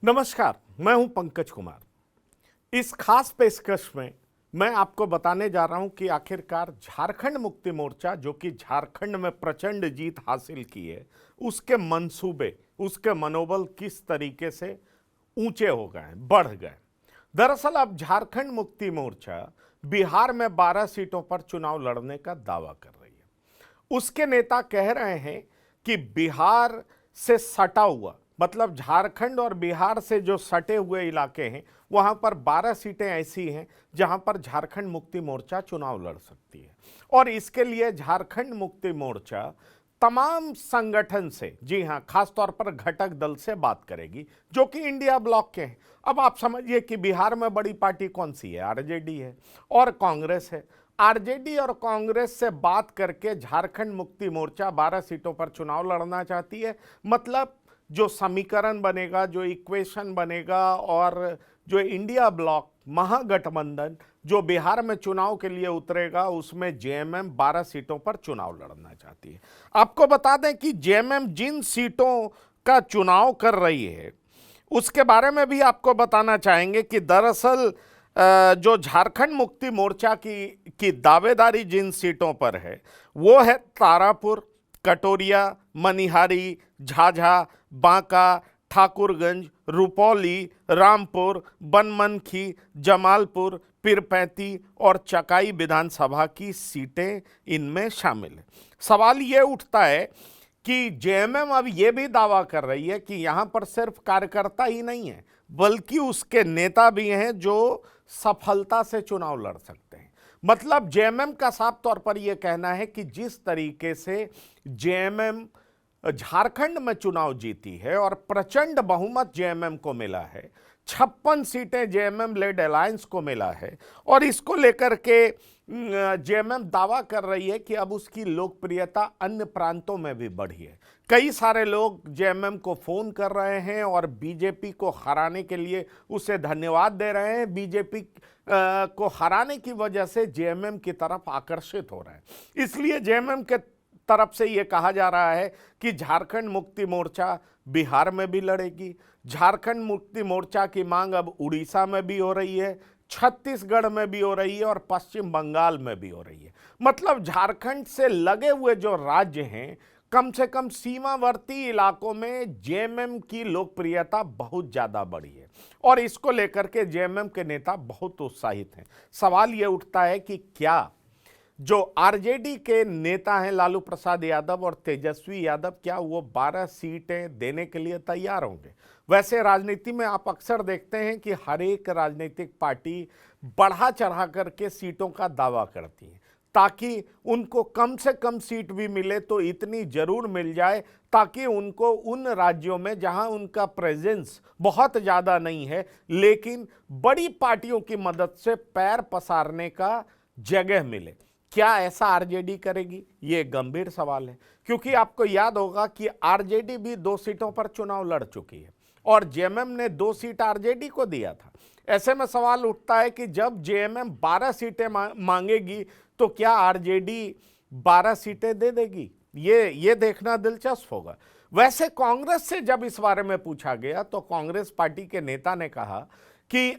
नमस्कार, मैं हूं पंकज कुमार। इस खास पेशकश में मैं आपको बताने जा रहा हूं कि आखिरकार झारखंड मुक्ति मोर्चा जो कि झारखंड में प्रचंड जीत हासिल की है, उसके मंसूबे, उसके मनोबल किस तरीके से ऊंचे हो गए, बढ़ गए। दरअसल अब झारखंड मुक्ति मोर्चा बिहार में 12 सीटों पर चुनाव लड़ने का दावा कर रही है। उसके नेता कह रहे हैं कि बिहार से सटा हुआ, मतलब झारखंड और बिहार से जो सटे हुए इलाके हैं, वहां पर 12 सीटें ऐसी हैं जहां पर झारखंड मुक्ति मोर्चा चुनाव लड़ सकती है। और इसके लिए झारखंड मुक्ति मोर्चा तमाम संगठन से, जी हां, खासतौर पर घटक दल से बात करेगी जो कि इंडिया ब्लॉक के हैं। अब आप समझिए कि बिहार में बड़ी पार्टी कौन सी है? आरजेडी है और कांग्रेस है। आरजेडी और कांग्रेस से बात करके झारखंड मुक्ति मोर्चा 12 सीटों पर चुनाव लड़ना चाहती है। मतलब जो समीकरण बनेगा, जो इक्वेशन बनेगा और जो इंडिया ब्लॉक महागठबंधन जो बिहार में चुनाव के लिए उतरेगा, उसमें जेएमएम 12 सीटों पर चुनाव लड़ना चाहती है। आपको बता दें कि जेएमएम जिन सीटों का चुनाव कर रही है उसके बारे में भी आपको बताना चाहेंगे कि दरअसल जो झारखंड मुक्ति मोर्चा की दावेदारी जिन सीटों पर है वो है तारापुर, कटोरिया, मनिहारी, झाझा, बांका, ठाकुरगंज, रुपौली, रामपुर, बनमनखी, जमालपुर, पीरपैंती और चकाई विधानसभा की सीटें इनमें शामिल हैं। सवाल ये उठता है कि जेएमएम अब ये भी दावा कर रही है कि यहां पर सिर्फ कार्यकर्ता ही नहीं है बल्कि उसके नेता भी हैं जो सफलता से चुनाव लड़ सकते हैं। मतलब जेएमएम का साफ तौर पर यह कहना है कि जिस तरीके से जेएमएम झारखंड में चुनाव जीती है और प्रचंड बहुमत जेएमएम को मिला है, 56 सीटें जेएमएम लेड अलायंस को मिला है, और इसको लेकर के जेएमएम दावा कर रही है कि अब उसकी लोकप्रियता अन्य प्रांतों में भी बढ़ी है। कई सारे लोग जेएमएम को फोन कर रहे हैं और बीजेपी को हराने के लिए उसे धन्यवाद दे रहे हैं। बीजेपी को हराने की वजह से जेएमएम की तरफ आकर्षित हो रहे हैं। इसलिए जेएमएम के तरफ से यह कहा जा रहा है कि झारखंड मुक्ति मोर्चा बिहार में भी लड़ेगी। झारखंड मुक्ति मोर्चा की मांग अब उड़ीसा में भी हो रही है, छत्तीसगढ़ में भी हो रही है और पश्चिम बंगाल में भी हो रही है। मतलब झारखंड से लगे हुए जो राज्य हैं, कम से कम सीमावर्ती इलाकों में जेएमएम की लोकप्रियता बहुत ज्यादा बढ़ी है और इसको लेकर के जेएमएम के नेता बहुत उत्साहित हैं। सवाल यह उठता है कि क्या जो आरजेडी के नेता हैं लालू प्रसाद यादव और तेजस्वी यादव, क्या वो 12 सीटें देने के लिए तैयार होंगे? वैसे राजनीति में आप अक्सर देखते हैं कि हर एक राजनीतिक पार्टी बढ़ा चढ़ा करके सीटों का दावा करती है ताकि उनको कम से कम सीट भी मिले तो इतनी जरूर मिल जाए ताकि उनको उन राज्यों में जहां उनका प्रेजेंस बहुत ज़्यादा नहीं है लेकिन बड़ी पार्टियों की मदद से पैर पसारने का जगह मिले। क्या ऐसा आरजेडी करेगी? ये गंभीर सवाल है, क्योंकि आपको याद होगा कि आरजेडी भी 2 सीटों पर चुनाव लड़ चुकी है और जेएमएम ने 2 सीट आरजेडी को दिया था। ऐसे में सवाल उठता है कि जब जेएमएम 12 सीटें मांगेगी तो क्या आरजेडी 12 सीटें दे देगी? ये देखना दिलचस्प होगा। वैसे कांग्रेस से जब इस बारे में पूछा गया तो कांग्रेस पार्टी के नेता ने कहा कि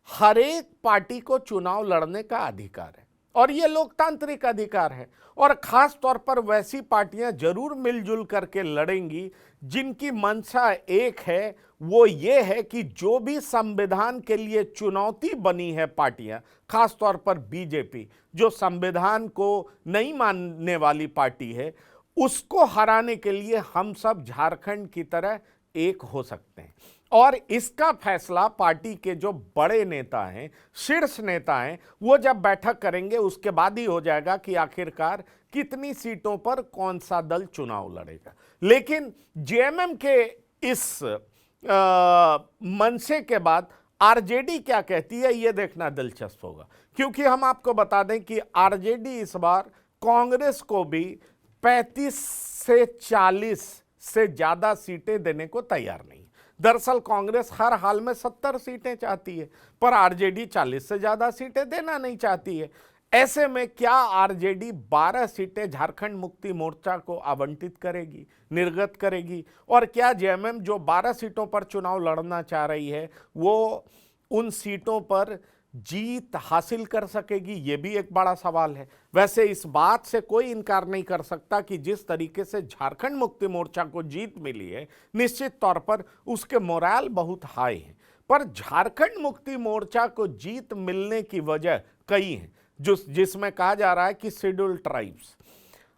हर एक पार्टी को चुनाव लड़ने का अधिकार है और ये लोकतांत्रिक अधिकार है और खास तौर पर वैसी पार्टियां जरूर मिलजुल करके लड़ेंगी जिनकी मंशा एक है, वो ये है कि जो भी संविधान के लिए चुनौती बनी है पार्टियां, खास तौर पर बीजेपी जो संविधान को नहीं मानने वाली पार्टी है, उसको हराने के लिए हम सब झारखंड की तरह एक हो सकते हैं। और इसका फैसला पार्टी के जो बड़े नेता हैं, शीर्ष नेता हैं, वो जब बैठक करेंगे उसके बाद ही हो जाएगा कि आखिरकार कितनी सीटों पर कौन सा दल चुनाव लड़ेगा। लेकिन जेएमएम के इस मनसे के बाद आरजेडी क्या कहती है ये देखना दिलचस्प होगा, क्योंकि हम आपको बता दें कि आरजेडी इस बार कांग्रेस को भी 35 से 40 से ज्यादा सीटें देने को तैयार नहीं। दरअसल कांग्रेस हर हाल में 70 सीटें चाहती है पर आरजेडी 40 से ज्यादा सीटें देना नहीं चाहती है। ऐसे में क्या आरजेडी 12 सीटें झारखंड मुक्ति मोर्चा को आवंटित करेगी, निर्गत करेगी? और क्या जेएमएम जो 12 सीटों पर चुनाव लड़ना चाह रही है वो उन सीटों पर जीत हासिल कर सकेगी? ये भी एक बड़ा सवाल है। वैसे इस बात से कोई इनकार नहीं कर सकता कि जिस तरीके से झारखंड मुक्ति मोर्चा को जीत मिली है, निश्चित तौर पर उसके मोराल बहुत हाई है। पर झारखंड मुक्ति मोर्चा को जीत मिलने की वजह कई हैं, जिसमें कहा जा रहा है कि शेड्यूल्ड ट्राइब्स,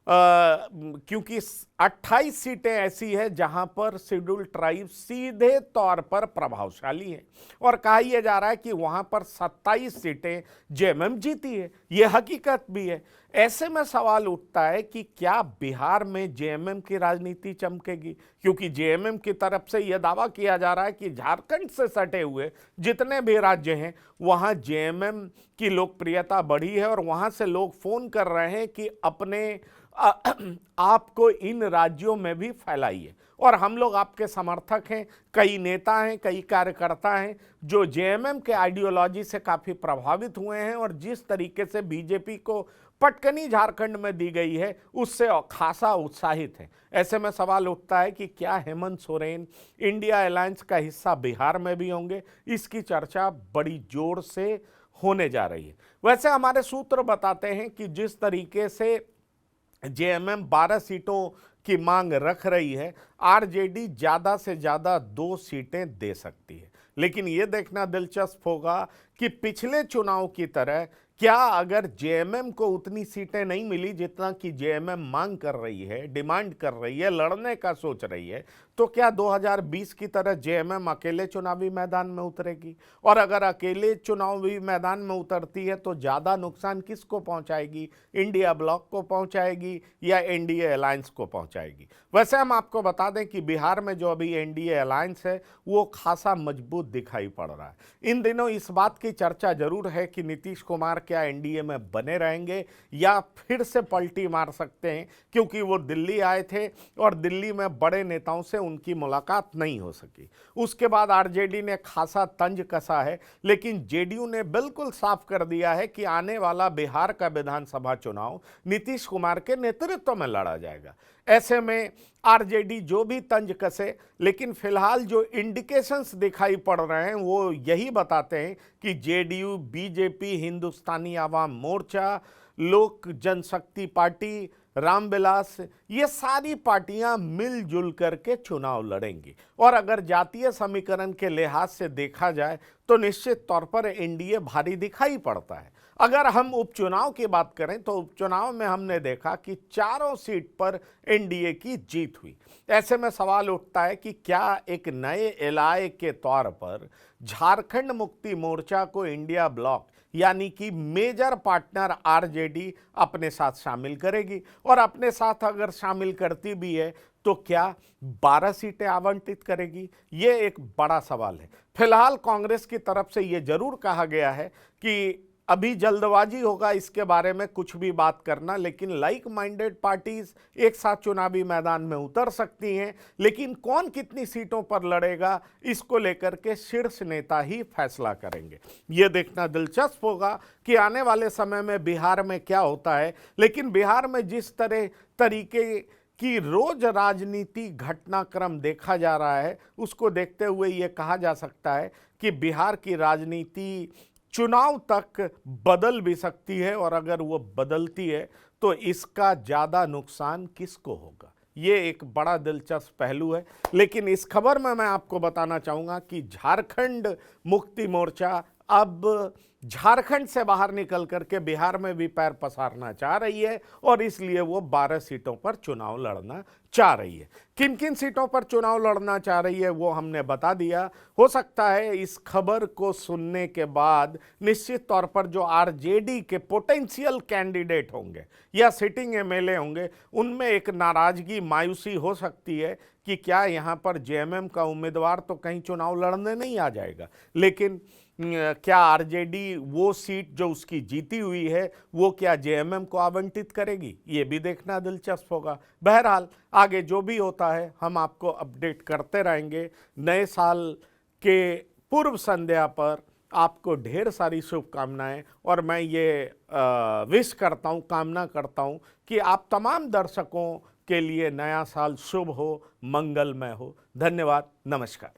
क्योंकि 28 सीटें ऐसी है जहां पर शेड्यूल्ड ट्राइब सीधे तौर पर प्रभावशाली है, और कहा यह जा रहा है कि वहां पर 27 सीटें जेएमएम जीती है। यह हकीकत भी है। ऐसे में सवाल उठता है कि क्या बिहार में जेएमएम की राजनीति चमकेगी? क्योंकि जेएमएम की तरफ से यह दावा किया जा रहा है कि झारखंड से सटे हुए जितने भी राज्य हैं वहां जेएमएम की लोकप्रियता बढ़ी है, और वहां से लोग फोन कर रहे हैं कि अपने आपको इन राज्यों में भी फैलाइए, और हम लोग आपके समर्थक हैं। कई नेता हैं, कई कार्यकर्ता हैं जो जेएमएम के आइडियोलॉजी से काफ़ी प्रभावित हुए हैं, और जिस तरीके से बीजेपी को पटकनी झारखंड में दी गई है उससे खासा उत्साहित है। ऐसे में सवाल उठता है कि क्या हेमंत सोरेन इंडिया अलायंस का हिस्सा बिहार में भी होंगे? इसकी चर्चा बड़ी जोर से होने जा रही है। वैसे हमारे सूत्र बताते हैं कि जिस तरीके से जेएमएम 12 सीटों की मांग रख रही है, आरजेडी ज़्यादा से ज़्यादा 2 सीटें दे सकती है। लेकिन ये देखना दिलचस्प होगा कि पिछले चुनाव की तरह क्या अगर जेएमएम को उतनी सीटें नहीं मिली जितना कि जेएमएम मांग कर रही है, डिमांड कर रही है, लड़ने का सोच रही है, तो क्या 2020 की तरह जेएमएम अकेले चुनावी मैदान में उतरेगी? और अगर अकेले चुनावी मैदान में उतरती है तो ज़्यादा नुकसान किसको पहुंचाएगी? इंडिया ब्लॉक को पहुंचाएगी या एनडीए अलायंस को पहुंचाएगी? वैसे हम आपको बता दें कि बिहार में जो अभी एनडीए अलायंस है वो खासा मजबूत दिखाई पड़ रहा है। इन दिनों इस बात की चर्चा जरूर है कि नीतीश कुमार क्या एनडीए में बने रहेंगे या फिर से पलटी मार सकते हैं, क्योंकि वो दिल्ली आए थे और दिल्ली में बड़े नेताओं से उनकी मुलाकात नहीं हो सकी। उसके बाद आरजेडी ने खासा तंज कसा है, लेकिन जेडीयू ने बिल्कुल साफ कर दिया है कि आने वाला बिहार का विधानसभा चुनाव नीतीश कुमार के नेतृत्व में लड़ा जाएगा। ऐसे में आरजेडी जो भी तंज कसे, लेकिन फिलहाल जो इंडिकेशंस दिखाई पड़ रहे हैं वो यही बताते हैं कि जेडीयू, बीजेपी, हिंदुस्तानी आवाम मोर्चा, लोक जनशक्ति पार्टी, रामविलास, ये सारी पार्टियां मिलजुल करके चुनाव लड़ेंगी। और अगर जातीय समीकरण के लिहाज से देखा जाए तो निश्चित तौर पर एनडीए भारी दिखाई पड़ता है। अगर हम उपचुनाव की बात करें तो उपचुनाव में हमने देखा कि चारों सीट पर एनडीए की जीत हुई। ऐसे में सवाल उठता है कि क्या एक नए एलआई के तौर पर झारखंड मुक्ति मोर्चा को इंडिया ब्लॉक यानी कि मेजर पार्टनर आरजेडी अपने साथ शामिल करेगी? और अपने साथ अगर शामिल करती भी है तो क्या 12 सीटें आवंटित करेगी? ये एक बड़ा सवाल है। फिलहाल कांग्रेस की तरफ से ये जरूर कहा गया है कि अभी जल्दबाजी होगा इसके बारे में कुछ भी बात करना, लेकिन लाइक माइंडेड पार्टीज एक साथ चुनावी मैदान में उतर सकती हैं, लेकिन कौन कितनी सीटों पर लड़ेगा इसको लेकर के शीर्ष नेता ही फैसला करेंगे। ये देखना दिलचस्प होगा कि आने वाले समय में बिहार में क्या होता है। लेकिन बिहार में जिस तरीके की रोज राजनीति घटनाक्रम देखा जा रहा है उसको देखते हुए ये कहा जा सकता है कि बिहार की राजनीति चुनाव तक बदल भी सकती है, और अगर वो बदलती है तो इसका ज़्यादा नुकसान किसको होगा? ये एक बड़ा दिलचस्प पहलू है। लेकिन इस खबर में मैं आपको बताना चाहूँगा कि झारखंड मुक्ति मोर्चा अब झारखंड से बाहर निकल करके बिहार में भी पैर पसारना चाह रही है, और इसलिए वो 12 सीटों पर चुनाव लड़ना चाह रही है। किन किन सीटों पर चुनाव लड़ना चाह रही है वो हमने बता दिया। हो सकता है इस खबर को सुनने के बाद निश्चित तौर पर जो आरजेडी के पोटेंशियल कैंडिडेट होंगे या सिटिंग एमएलए होंगे उनमें एक नाराजगी, मायूसी हो सकती है कि क्या यहाँ पर जेएमएम का उम्मीदवार तो कहीं चुनाव लड़ने नहीं आ जाएगा, लेकिन क्या आरजेडी वो सीट जो उसकी जीती हुई है वो क्या जेएमएम को आवंटित करेगी? ये भी देखना दिलचस्प होगा। बहरहाल आगे जो भी होता है हम आपको अपडेट करते रहेंगे। नए साल के पूर्व संध्या पर आपको ढेर सारी शुभकामनाएं और मैं ये विश करता हूं, कामना करता हूं कि आप तमाम दर्शकों के लिए नया साल शुभ हो, मंगलमय हो। धन्यवाद, नमस्कार।